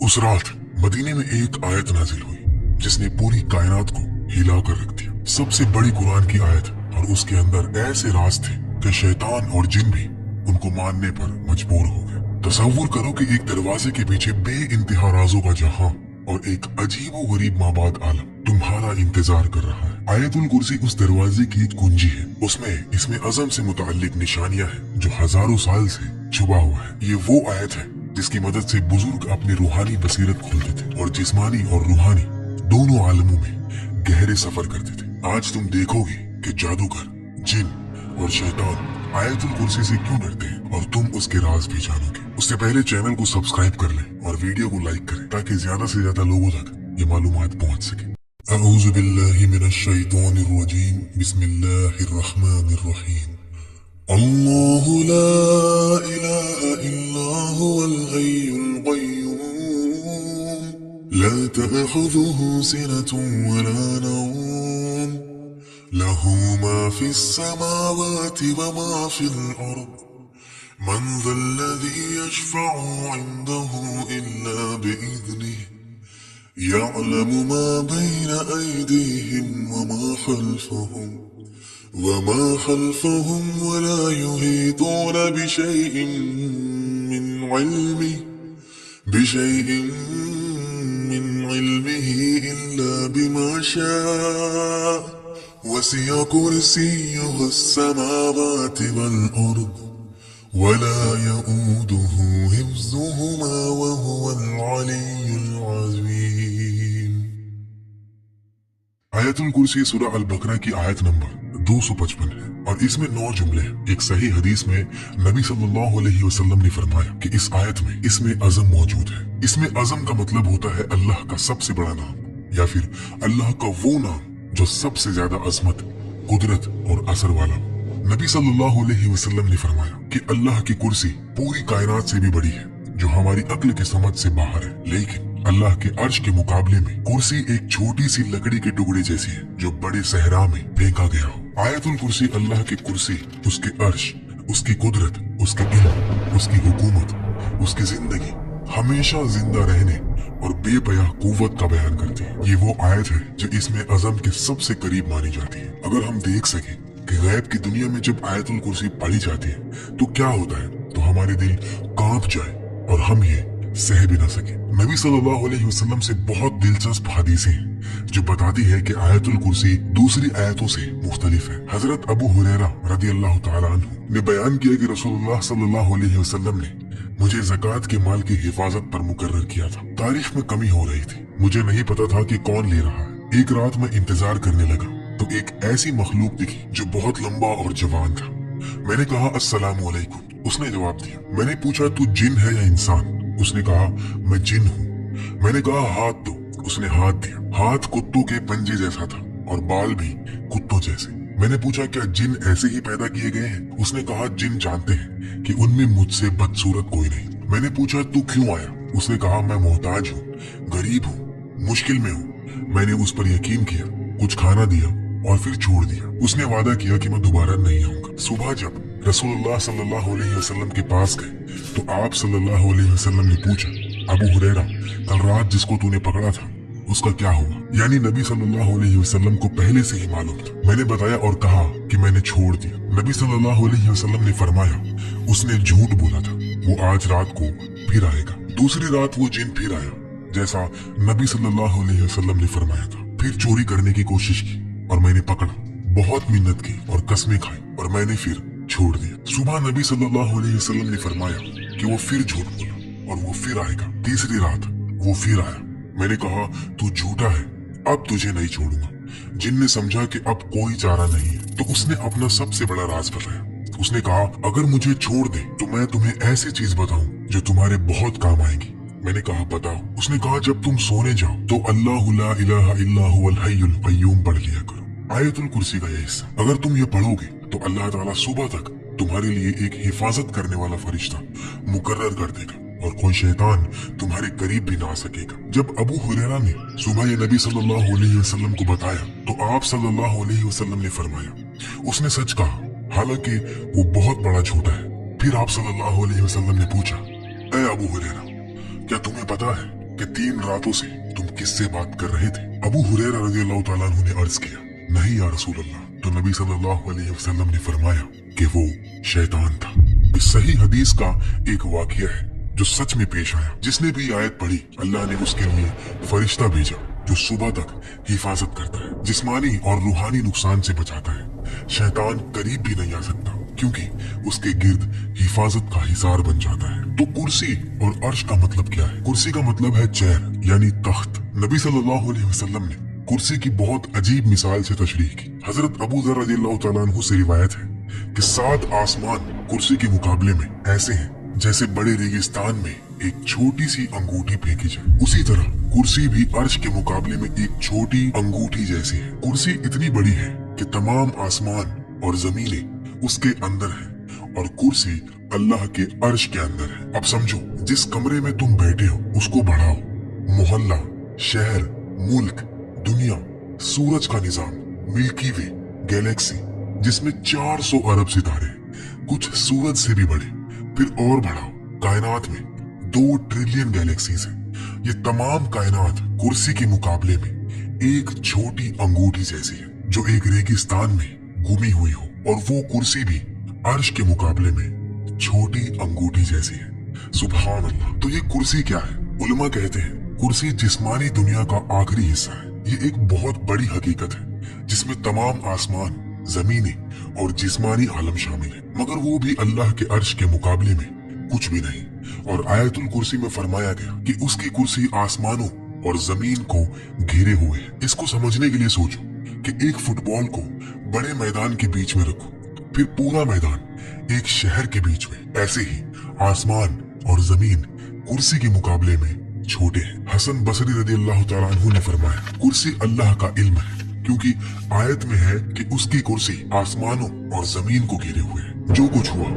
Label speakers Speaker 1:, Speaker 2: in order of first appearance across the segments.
Speaker 1: उस रात मदीने में एक आयत नाजिल हुई जिसने पूरी कायनात को हिला कर रख दिया। सबसे बड़ी कुरान की आयत, और उसके अंदर ऐसे राज थे कि शैतान और जिन भी उनको मानने पर मजबूर हो गए। तसव्वुर करो कि एक दरवाजे के पीछे बेइंतहा राजों का जहां और एक अजीबो गरीब माबाद आलम तुम्हारा इंतजार कर रहा है। आयतुल कुर्सी उस दरवाजे की कुंजी है। उसमें इसमें अज़म से मुताल्लिक निशानियां हैं जो हजारों साल से छुपा हुआ है। ये वो आयत है जिसकी मदद से बुजुर्ग अपनी रूहानी बसीरत खोलते थे और जिस्मानी और रूहानी दोनों आलमों में गहरे सफर करते थे। आज तुम देखोगे कि जादूगर, जिन और शैतान आयतुल कुर्सी से क्यों डरते हैं और तुम उसके राज भी जानोगे। उससे पहले चैनल को सब्सक्राइब कर लें और वीडियो को लाइक करें ताकि ज्यादा से ज्यादा लोगों तक ये मालूमात पहुंच सके। अऊज़ु बिल्लाहि मिनश शैतानिर रजीम, बिस्मिल्लाहिर रहमानिर रहीम। अल्लाहु ला इलाहा इल्ला हुवल हय्युल क़य्यूम, ला तअख़ुज़ुहु सिनतुन वला नौम, लहू मा फिस समावाति व मा फिल अर्द, मन ज़ल्लज़ी यशफ़अु इंदहु इल्ला बिइज़निहि, यअलमु मा बैन अयदीहिम व मा खल्फ़हुम वला युहीतून बिशैइन मिन इल्मिही इल्ला बिमा शाअ, वसिअ कुर्सियुहु अस्समावाति वल अर्द, वला यऊदुहु हिफ्ज़ुहुमा वहुवल अलिय्युल अज़ीम। आयतुल कुर्सी सूरह अल बकरा की आयत नंबर 255 है और इसमें 9 जुमले हैं। एक सही हदीस में नबी सल्लल्लाहु अलैहि वसल्लम ने फरमाया कि इस आयत में इसमें अज़म मौजूद है। इसमें अज़म का मतलब होता है अल्लाह का सबसे बड़ा नाम, या फिर अल्लाह का वो नाम जो सबसे ज्यादा अजमत, कुदरत और असर वाला। नबी सल्लल्लाहु अलैहि वसल्लम ने फरमाया कि अल्लाह की कुर्सी पूरी कायनात से भी बड़ी है, जो हमारी अक्ल की समझ से बाहर है। लेकिन अल्लाह के अर्श के मुकाबले में कुर्सी एक छोटी सी लकड़ी के टुकड़े जैसी है जो बड़े सहरा में फेंका गया हो। आयतुल कुर्सी अल्लाह की कुर्सी, उसके अर्श, उसकी कुदरत, उसके इल्म, उसकी हुकूमत, उसकी जिंदगी, हमेशा जिंदा रहने और बेपया कुव्वत का बयान करती है। ये वो आयत है जो इसमें अज़म के सबसे करीब मानी जाती है। अगर हम देख सके कि गैब की दुनिया में जब आयतुल कुर्सी पढ़ी जाती है तो क्या होता है, तो हमारे दिल कांप जाए और हम ये सह भी ना सके। नबी सल्लल्लाहु अलैहि वसल्लम से बहुत दिलचस्प हदीसें हैं जो बताती है कि आयतुल कुर्सी दूसरी आयतों से मुख्तलिफ है। हजरत अबू हुरैरा रदियल्लाहु ताला अन्हु ने बयान किया कि रसूलुल्लाह सल्लल्लाहु अलैहि वसल्लम ने मुझे ज़कात के माल की हिफाजत पर मुकर्रर किया था। तारीख में कमी हो रही थी, मुझे नहीं पता था कि कौन ले रहा है। एक रात में इंतजार करने लगा तो एक ऐसी मखलूक दिखी जो बहुत लंबा और जवान था। मैंने कहा अस्सलामु अलैकुम। उसने जवाब दिया। मैंने पूछा तू जिन है या इंसान? उसने कहा मैं जिन हूँ। मैंने कहा हाथ दो। उसने हाथ दिया। हाथ कुत्तों के पंजे जैसा था और बाल भी कुत्तों जैसे। मैंने पूछा क्या जिन ऐसे ही पैदा किए गए हैं? उसने कहा जिन जानते हैं कि उनमें मुझसे बदसूरत कोई नहीं। मैंने पूछा तू क्यों आया? उसने कहा मैं मोहताज हूँ, गरीब हूँ, मुश्किल में हूँ। मैंने उस पर यकीन किया, कुछ खाना दिया और फिर छोड़ दिया। उसने वादा किया कि मैं दोबारा नहीं आऊंगा। सुबह जब रसूलुल्लाह सल्लल्लाहु अलैहि वसल्लम के पास गए तो आप सल्लल्लाहु अलैहि वसल्लम ने पूछा, अबू हुरैरा कल रात जिसको तूने पकड़ा था उसका क्या हुआ? यानी नबी सल्लल्लाहु अलैहि वसल्लम को पहले से ही मालूम था। मैंने बताया और कहा कि मैंने छोड़ दिया। नबी सल्लल्लाहु अलैहि वसल्लम ने फरमाया उसने झूठ बोला था, वो आज रात को फिर आएगा। दूसरी रात वो जिन फिर आया जैसा नबी सल्लल्लाहु अलैहि वसल्लम ने फरमाया था। फिर चोरी करने की कोशिश की और मैंने पकड़ा, बहुत मिन्नत की और कसमें खाई और मैंने फिर छोड़ दिया। सुबह नबी सल्लल्लाहु अलैहि वसल्लम ने फरमाया कि वो फिर झूठ बोला और वो फिर आएगा। तीसरी रात वो फिर आया। मैंने कहा तू झूठा है, अब तुझे नहीं छोड़ूंगा। जिन ने समझा कि अब कोई चारा नहीं है तो उसने अपना सबसे बड़ा राज बताया। उसने कहा अगर मुझे छोड़ दे तो मैं तुम्हें ऐसी चीज बताऊं जो तुम्हारे बहुत काम आएगी। मैंने कहा बताओ। उसने कहा जब तुम सोने जाओ तो अल्लाहु ला इलाहा इल्ला हुवल हय्युल क़य्यूम पढ़ लिया करो। आयतुल कुर्सी का यह हिस्सा अगर तुम ये पढ़ोगे तो अल्लाह ताला सुबह तक तुम्हारे लिए एक हिफाजत करने वाला फरिश्ता मुकर्रर कर देगा और कोई शैतान तुम्हारे करीब भी ना आ सकेगा। जब अबू हुरैरा ने सुबह ये नबी सल्लल्लाहु अलैहि वसल्लम को बताया तो आप सल्लल्लाहु अलैहि वसल्लम ने फरमाया उसने सच कहा, हालांकि वो बहुत बड़ा झूठा है। फिर आप सल्लल्लाहु अलैहि वसल्लम ने पूछा, ऐ अबू हुरैरा क्या तुम्हें पता है कि 3 रातों से तुम किससे बात कर रहे थे? अबू हुरैरा रज़ियल्लाहु ताला अन्हु ने अर्ज किया, नहीं या रसूल अल्लाह। तो नबी सल्लल्लाहु अलैहि वसल्लम ने फरमाया कि वो शैतान था। इस सही हदीस का एक वाकया है जो सच में पेश आया। जिसने भी आयत पढ़ी, अल्लाह ने उसके लिए फरिश्ता भेजा जो सुबह तक हिफाजत करता है, जिस्मानी और रूहानी नुकसान से बचाता है। शैतान करीब भी नहीं आ सकता क्योंकि उसके गिर्द हिफाजत का हिसार बन जाता है। तो कुर्सी और अर्श का मतलब क्या है? कुर्सी का मतलब है चेयर यानी तख्त। नबी सल्लल्लाहु अलैहि वसल्लम ने कुर्सी की बहुत अजीब मिसाल से तशरीह की। हजरत अबू ज़र रज़ियल्लाहु ताला अन्हु से रिवायत है कि 7 आसमान कुर्सी के मुकाबले में ऐसे हैं जैसे बड़े रेगिस्तान में एक छोटी सी अंगूठी फेंकी जाए। उसी तरह कुर्सी भी अर्श के मुकाबले में एक छोटी अंगूठी जैसी है। कुर्सी इतनी बड़ी है कि तमाम आसमान और जमीनें उसके अंदर है और कुर्सी अल्लाह के अर्श के अंदर है। अब समझो, जिस कमरे में तुम बैठे हो उसको बढ़ाओ। मोहल्ला, शहर, मुल्क, दुनिया, सूरज का निजाम, मिल्की वे, गैलेक्सी जिसमें 400 अरब सितारे, कुछ सूरज से भी बड़े, फिर और बढ़ाओ, कायनात में 2 ट्रिलियन गैलेक्सीज हैं। ये तमाम कायनात कुर्सी के मुकाबले में एक छोटी अंगूठी जैसी है जो एक रेगिस्तान में गुमी हुई हो, और वो कुर्सी भी अर्श के मुकाबले में छोटी अंगूठी जैसी है। सुभान अल्लाह। तो ये कुर्सी क्या है? उलमा कहते हैं कुर्सी जिस्मानी दुनिया का आखिरी हिस्सा है। ये एक बहुत बड़ी हकीकत है जिसमें तमाम आसमान, जमीनें और जिस्मानी आलम शामिल है, मगर वो भी अल्लाह के अर्श के मुकाबले में कुछ भी नहीं। और आयतुल कुर्सी में फरमाया गया कि उसकी कुर्सी आसमानों और जमीन को घेरे हुए है। इसको समझने के लिए सोचो कि एक फुटबॉल को बड़े मैदान के बीच में रखो, फिर पूरा मैदान एक शहर के बीच में। ऐसे ही आसमान और जमीन कुर्सी के मुकाबले में छोटे हैं। हसन बसरी रज़ियल्लाहु ताला अन्हु ने फरमाया, कुर्सी अल्लाह का इल्म है, क्योंकि आयत में है कि उसकी कुर्सी आसमानों और जमीन को घेरे हुए है। जो कुछ हुआ,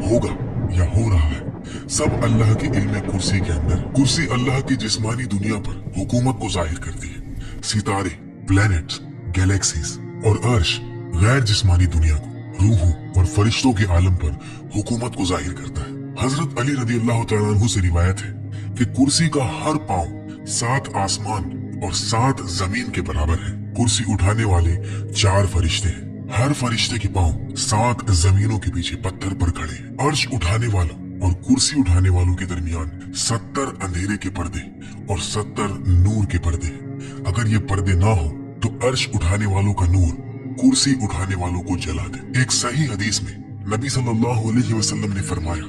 Speaker 1: होगा या हो रहा है, सब अल्लाह के इल्म कुर्सी के अंदर। कुर्सी अल्लाह की जिस्मानी दुनिया पर हुकूमत को जाहिर करती है। सितारे, प्लैनेट्स, गैलेक्सीज और अर्श गैर जिस्मानी दुनिया को, रूहों और फरिश्तों के आलम पर हुकूमत को जाहिर करता है। हजरत अली रज़ियल्लाहु ताला अन्हु से रिवायत है कि कुर्सी का हर पांव 7 आसमान और 7 जमीन के बराबर है। कुर्सी उठाने वाले 4 फरिश्ते हैं। हर फरिश्ते के पांव 7 जमीनों के पीछे पत्थर पर खड़े हैं। अर्श उठाने वालों और कुर्सी उठाने वालों के दरमियान 70 अंधेरे के पर्दे और 70 नूर के पर्दे हैं। अगर ये पर्दे ना हो तो अर्श उठाने वालों का नूर कुर्सी उठाने वालों को जला दे। एक सही हदीस में नबी सल्लल्लाहु अलैहि वसल्लम ने फरमाया,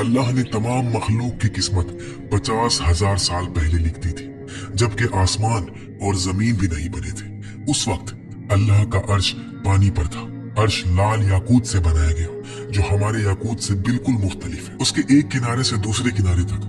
Speaker 1: अल्लाह ने तमाम मखलूक की किस्मत 50,000 साल पहले लिख दी थी, जबकि आसमान और जमीन भी नहीं बने थे। उस वक्त अल्लाह का अर्श पानी पर था। अर्श लाल याकूत से बनाया गया जो हमारे याकूत से बिल्कुल मुख्तलिफ है। उसके एक किनारे से दूसरे किनारे तक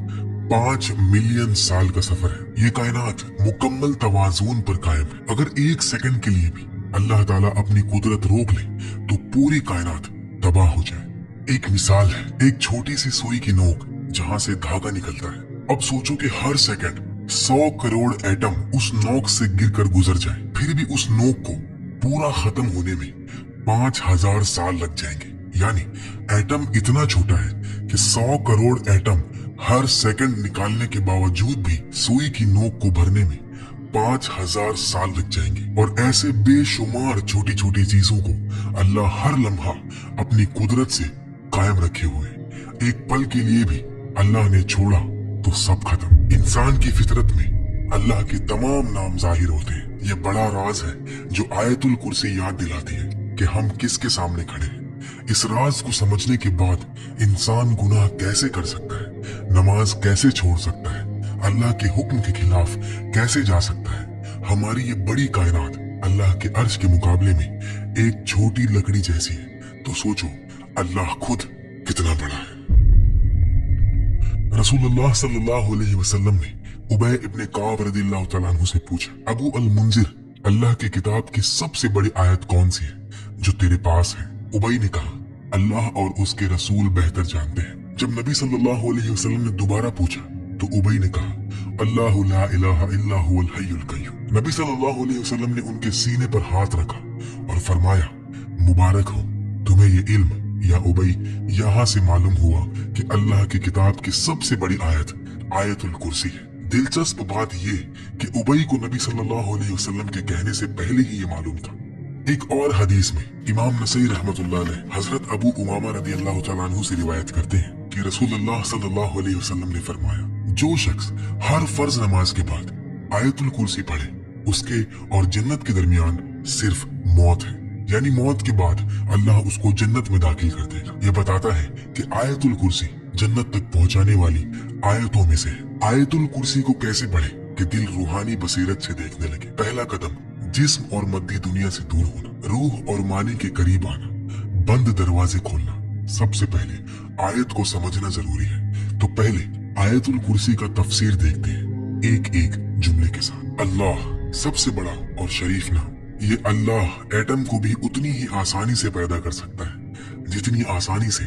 Speaker 1: 5 मिलियन साल का सफर है। ये कायनात मुकम्मल तवाज़ुन पर कायम है। अगर 1 सेकंड के लिए भी अल्लाह ताला अपनी कुदरत रोक ले तो पूरी कायनात तबाह हो जाए। एक मिसाल है, एक छोटी सी सुई की नोक जहाँ से धागा निकलता है। अब सोचो कि हर सेकंड 100 करोड़ एटम उस नोक से गिरकर गुजर जाए, फिर भी उस नोक को पूरा खत्म होने में 5000 साल लग जाएंगे। यानी एटम इतना छोटा है कि 100 करोड़ एटम हर सेकंड निकालने के बावजूद भी सुई की नोक को भरने में 5000 साल लग जाएंगे। और ऐसे बेशुमार छोटी छोटी चीजों को अल्लाह हर लम्हा अपनी कुदरत से कायम रखे हुए। एक पल के लिए भी अल्लाह ने छोड़ा तो सब खत्म। इंसान की फितरत में अल्लाह के तमाम नाम जाहिर होते हैं। ये बड़ा राज है जो आयतुल कुर्सी याद दिलाती है कि हम किसके सामने खड़े हैं। इस राज को समझने के बाद इंसान गुनाह कैसे कर सकता है, नमाज कैसे छोड़ सकता है, अल्लाह के हुक्म के खिलाफ कैसे जा सकता है। हमारी ये बड़ी कायनात अल्लाह के अर्श के मुकाबले में एक छोटी लकड़ी जैसी है। तो सोचो अल्लाह खुद कितना बड़ा है। रसूलुल्लाह सल्लल्लाहु अलैहि वसल्लम ने उबय इब्न काब रज़ियल्लाहु तआला अन्हु से पूछा, अबू अल मुंजिर, अल्लाह की किताब की सबसे बड़ी आयत कौन सी है जो तेरे पास है? उबय ने कहा, अल्लाह और उसके रसूल बेहतर जानते हैं। जब नबी सल्लल्लाहु अलैहि वसल्लम ने दोबारा पूछा तो उबय ने कहा, अल्लाहु ला इलाहा इल्ला हुवल हय्युल क़य्यूम। नबी सल्लल्लाहु अलैहि वसल्लम ने उनके सीने पर हाथ रखा और फरमाया, मुबारक हो तुम्हें ये इल्म या उबय, यहाँ से मालूम हुआ कि अल्लाह की किताब की सबसे बड़ी आयत आयतुल कुर्सी है। दिलचस्प बात ये कि उबई को नबी सल्लल्लाहु अलैहि वसल्लम के कहने से पहले ही ये मालूम था। एक और हदीस में इमाम नसई रहमतुल्लाह अलैह हजरत अबू उमामा रदियल्लाहु तआला अन्हु से रिवायत करते हैं कि रसूलुल्लाह सल्लल्लाहु अलैहि वसल्लम ने फरमाया, जो शख्स हर फर्ज नमाज के बाद आयतुल कुर्सी पढ़े उसके और जन्नत के दरमियान सिर्फ मौत है, यानी मौत के बाद अल्लाह उसको जन्नत में दाखिल कर देगा। यह बताता है कि आयतुल कुर्सी जन्नत तक पहुंचाने वाली आयतों में से है। आयतुल कुर्सी को कैसे पढ़े कि दिल रूहानी बसीरत से देखने लगे। पहला कदम, जिस्म और मद्दी दुनिया से दूर होना, रूह और मानी के करीब आना, बंद दरवाजे खोलना। सबसे पहले आयत को समझना जरूरी है, तो पहले आयतुल कुर्सी का तफसीर देखते हैं एक एक जुमले के साथ। अल्लाह सबसे बड़ा और शरीफ नाम। ये अल्लाह एटम को भी उतनी ही आसानी से पैदा कर सकता है जितनी आसानी से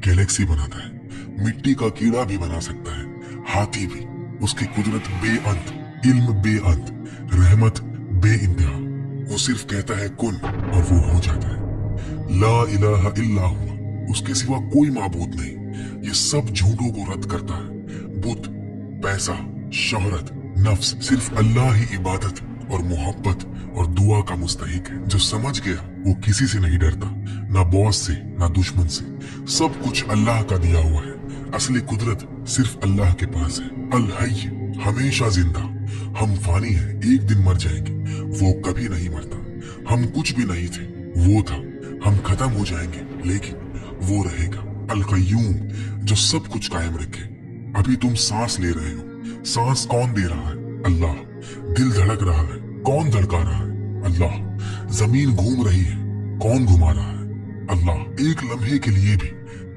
Speaker 1: गैलेक्सी बनाता है। मिट्टी का कीड़ा भी बना सकता है, हाथी भी। उसकी कुदरत बेअंत, इल्म बेअंत, रहमत बेइंतहा। वो सिर्फ कहता है कुन और वो हो जाता है। ला इलाहा इल्ला हुआ, उसके सिवा कोई माबूद नहीं। ये सब झूठों को रद्द करता है। बुत, पैसा, शोहरत, नफ्स, सिर्फ अल्लाह ही इबादत और मोहब्बत और दुआ का मुस्तहिक है। जो समझ गया वो किसी से नहीं डरता, ना बॉस से ना दुश्मन से। सब कुछ अल्लाह का दिया हुआ है। असली कुदरत सिर्फ अल्लाह के पास है। अल हय्य, हमेशा जिंदा। हम फानी हैं, एक दिन मर जाएंगे, वो कभी नहीं मरता। हम कुछ भी नहीं थे, वो था। हम खत्म हो जाएंगे लेकिन वो रहेगा। अल कय्यूम, जो सब कुछ कायम रखे। अभी तुम सांस ले रहे हो, सांस कौन दे रहा है? अल्लाह। दिल धड़क रहा है, कौन धड़का रहा है? अल्लाह। जमीन घूम रही है, कौन घुमा रहा है? अल्लाह। एक लम्हे के लिए भी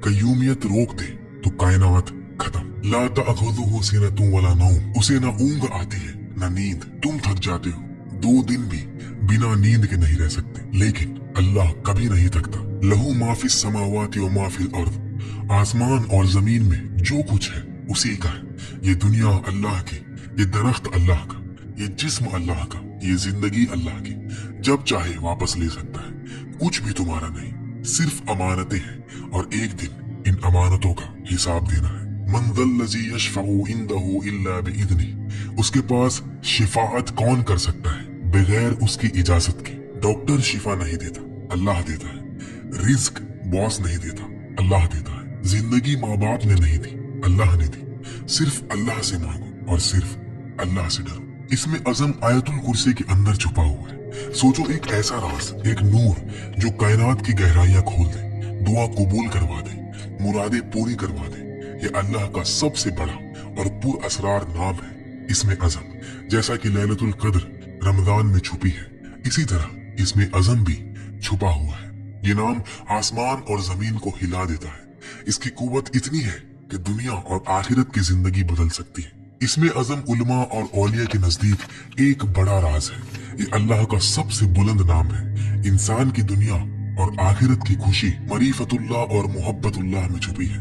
Speaker 1: कय्यूमियत रोक दे तो कायनात खत्म। ला तअखुज़ुहु सिनतुन वला नौम, उसे ना ऊंघ आती है ना नींद। तुम थक जाते हो, 2 दिन भी बिना नींद के नहीं रह सकते, लेकिन अल्लाह कभी नहीं थकता। लहू मा फिस समावाति व मा फिल अर्द, आसमान और जमीन में जो कुछ है उसी का है। ये दुनिया अल्लाह की, ये दरख्त अल्लाह का, ये जिस्म अल्लाह का, ये जिंदगी अल्लाह की। जब चाहे वापस ले सकता है। कुछ भी तुम्हारा नहीं, सिर्फ अमानतें हैं और एक दिन इन अमानतों का हिसाब देना है। मन ज़ल्लज़ी यशफ़अु इंदहु इल्ला बिइज़्निही, उसके पास शिफाअत कौन कर सकता है बगैर उसकी इजाजत के। डॉक्टर शिफा नहीं देता, अल्लाह देता है। रिज्क बॉस नहीं देता, अल्लाह देता है। जिंदगी माँ बाप ने नहीं दी, अल्लाह ने दी। सिर्फ अल्लाह से मांगो और सिर्फ अल्लाह से डरो। इसमें अज़म आयतुल कुर्सी के अंदर छुपा हुआ है। सोचो, एक ऐसा राज, एक नूर जो कायनात की गहराइयां खोल दे, दुआ कबूल करवा दे, मुरादें पूरी करवा दे। ये अल्लाह का सबसे बड़ा और पुर असरार नाम है। इसमें अज़म, जैसा कि लैलतुल कद्र रमजान में छुपी है, इसी तरह इसमें अज़म भी छुपा हुआ है। ये नाम आसमान और जमीन को हिला देता है। इसकी कुव्वत इतनी है कि दुनिया और आखिरत की जिंदगी बदल सकती है। इसमें अज़म उलमा और औलिया के नजदीक एक बड़ा राज है। ये अल्लाह का सबसे बुलंद नाम है। इंसान की दुनिया और आखिरत की खुशी मरीफतुल्लाह और मोहब्बतुल्लाह में छुपी है।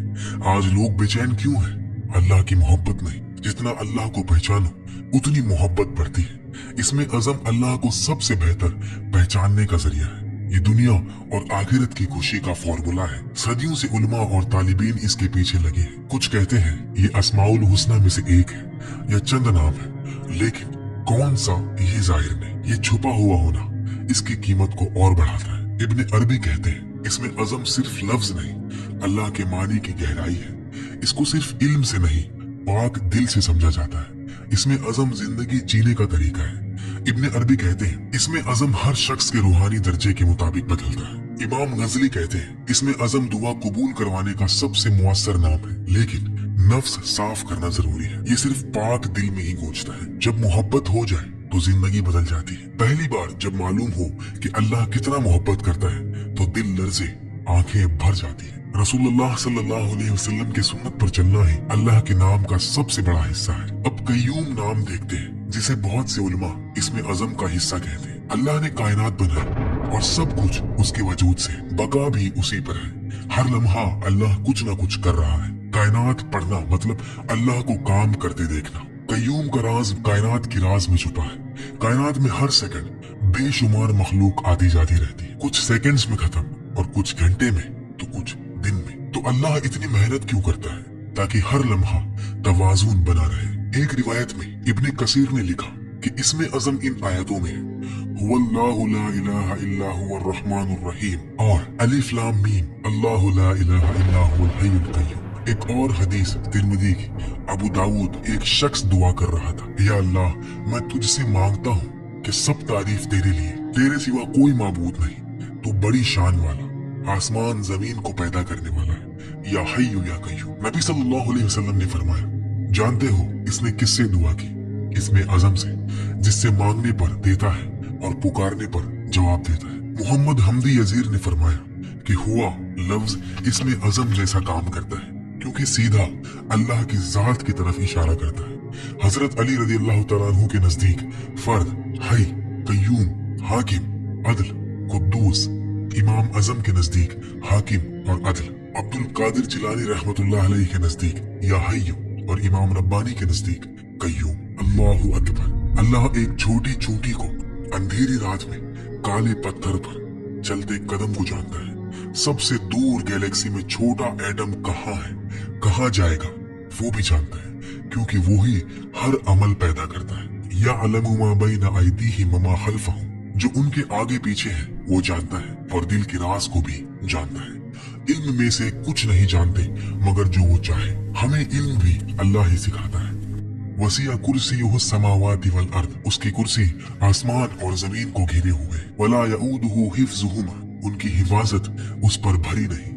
Speaker 1: आज लोग बेचैन क्यों हैं? अल्लाह की मोहब्बत नहीं। जितना अल्लाह को पहचानो उतनी मोहब्बत बढ़ती है। इसमें अज़म अल्लाह को सबसे बेहतर पहचानने का जरिया है। ये दुनिया और आखिरत की खुशी का फॉर्मूला है। सदियों से उलमा और तालिबीन इसके पीछे लगे हैं। कुछ कहते हैं ये अस्माउल हुस्ना में से एक है या चंद नाम है, लेकिन कौन सा ये जाहिर नहीं। ये छुपा हुआ होना इसकी कीमत को और बढ़ाता है। इब्न अरबी कहते हैं इसमें अज़म सिर्फ लफ्ज नहीं, अल्लाह के मानी की गहराई है। इसको सिर्फ इल्म से नहीं, पाक दिल से समझा जाता है। इसमें अज़म जिंदगी जीने का तरीका है। इब्न अरबी कहते हैं इसमें अज़म हर शख्स के रूहानी दर्जे के मुताबिक बदलता है। इमाम गजली कहते हैं इसमें अज़म दुआ कबूल करवाने का सबसे मुअस्सर नाम है, लेकिन नफ्स साफ करना जरूरी है। ये सिर्फ पाक दिल में ही गूंजता है। जब मोहब्बत हो जाए तो जिंदगी बदल जाती है। पहली बार जब मालूम हो कि अल्लाह कितना मोहब्बत करता है तो दिल लर्जे, आंखें भर जाती है। रसूलुल्लाह सल्लल्लाहु अलैहि वसल्लम की सुन्नत पर चलना ही अल्लाह के नाम का सबसे बड़ा हिस्सा है। अब कय्यूम नाम देखते हैं, जिसे बहुत से उलमा इसमें अज़म का हिस्सा कहते हैं। अल्लाह ने कायनात बनाई और सब कुछ उसके वजूद से, बका भी उसी पर है। हर लम्हा अल्लाह कुछ न कुछ कर रहा है। कायनात पढ़ना मतलब अल्लाह को काम करते देखना। कय्यूम का राज कायनात की राज में छुपा है। कायनात में हर सेकंड बेशुमार मखलूक आती जाती रहती है, कुछ सेकंड्स में खत्म और कुछ घंटे में तो कुछ दिन में। तो अल्लाह इतनी मेहनत क्यों करता है? ताकि हर लम्हा तवाज़ुन बना रहे। एक रिवायत में इब्ने कसीर ने लिखा कि इसमें अज़म इन आयतों में हुवल्लाहु ला इलाहा इल्ला हुवर रहमानुर रहीम और अलिफ लाम मीम अल्लाहु ला इलाहा इल्ला हुवल हय्युल कय्यूम। एक और हदीस तिरमिज़ी की, अबू दाऊद, एक शख्स दुआ कर रहा था, या अल्लाह, मैं तुझसे मांगता हूँ कि सब तारीफ तेरे लिए, तेरे सिवा कोई माबूद नहीं, तू बड़ी शान वाला, आसमान जमीन को पैदा करने वाला है, या हय्यु या कय्यूम। नबी सल्लल्लाहु अलैहि वसल्लम ने फरमाया, जानते हो इसने किससे दुआ की? इसमें अज़म से, जिससे मांगने पर देता है और पुकारने पर जवाब देता है। मोहम्मद हमदी यजीर ने फरमाया कि हुआ लफ्ज इसमें अज़म जैसा काम करता है, क्योंकि सीधा अल्लाह की जात की तरफ इशारा करता है। हजरत अली रज़ी अल्लाह तआला अन्हु के नजदीक फर्द, हई, कय्यूम, हाकिम, अदल, कुद्दूस, इमाम अज़म के नजदीक हाकिम और अदल, अब्दुल कादिर जिलानी रहमतुल्लाह अलैहि के नजदीक या हय्यु और इमाम रब्बानी के नजदीक कय्यूम। अल्लाहु अकबर। अल्लाह एक छोटी चूंटी को अंधेरी रात में काले पत्थर पर चलते कदम को जानता है। सबसे दूर गैलेक्सी में छोटा एटम कहाँ है, कहाँ जाएगा, वो भी जानता है, क्योंकि वो ही हर अमल पैदा करता है। या अलमु मा बैना अयदीहिम व मा खल्फहुम, जो उनके आगे पीछे है वो जानता है, और दिल के राज को भी जानता है। इल्म में से कुछ नहीं जानते मगर जो वो चाहे। हमें इल्म भी अल्लाह ही सिखाता है। वसिया कुर्सीयुहु समावाति वल अर्द, उसकी कुर्सी आसमान और जमीन को घेरे हुए। वला यऊदुहु हिफ्जुहुमा, उनकी हिफाजत उस पर भरी नहीं।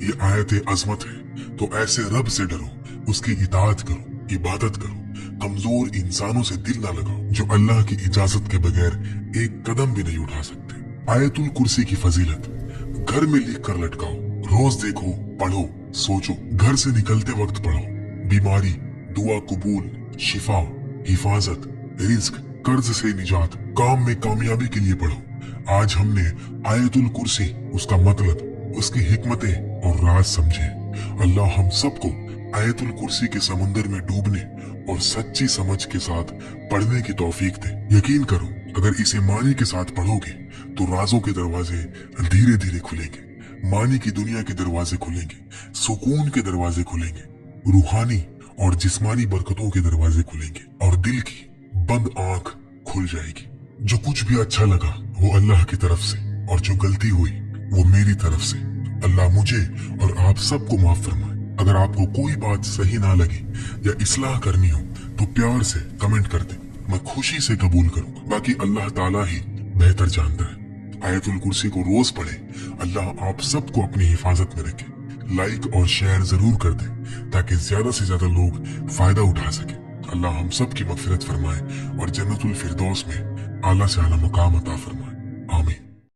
Speaker 1: ये आयत अजमत है, तो ऐसे रब से डरो, उसकी इताअत करो, इबादत करो, कमजोर इंसानों से दिल ना लगाओ जो अल्लाह की इजाजत के बगैर एक कदम भी नहीं उठा सकते। आयतुल कुर्सी की फजीलत, घर में लिख कर लटकाओ, रोज देखो, पढ़ो, सोचो, घर से निकलते वक्त पढ़ो। बीमारी, दुआ कबूल, शिफा, हिफाजत, रिज्क, कर्ज से निजात, काम में कामयाबी के लिए पढ़ो। आज हमने आयतुल कुर्सी, उसका मतलब, उसकी हिकमतें और राज समझे। अल्लाह हम सबको आयतुल कुर्सी के समुंदर में डूबने और सच्ची समझ के साथ पढ़ने की तौफीक दे। यकीन करो, अगर इसे मानी के साथ पढ़ोगे तो राजों के दरवाजे धीरे धीरे खुलेंगे, मानी की दुनिया के दरवाजे खुलेंगे, सुकून के दरवाजे खुलेंगे, रूहानी और जिस्मानी बरकतों के दरवाजे खुलेंगे, और दिल की बंद आंख खुल जाएगी। जो कुछ भी अच्छा लगा वो अल्लाह की तरफ से, और जो गलती हुई वो मेरी तरफ से। अल्लाह मुझे और आप सबको माफ फरमाए। अगर आपको कोई बात सही ना लगी या इस्लाह करनी हो तो प्यार से कमेंट कर दे, मैं खुशी से कबूल करूंगा। बाकी अल्लाह ताला ही बेहतर जानता है। आयतुल कुर्सी को रोज पढ़े। अल्लाह आप सबको अपनी हिफाजत में रखे। लाइक और शेयर जरूर कर दे ताकि ज्यादा से ज्यादा लोग फायदा उठा सके। अल्लाह हम सब की मगफिरत फरमाए और जन्नतुल फिरदौस में आला से आला मकाम अता फरमाए। आमीन।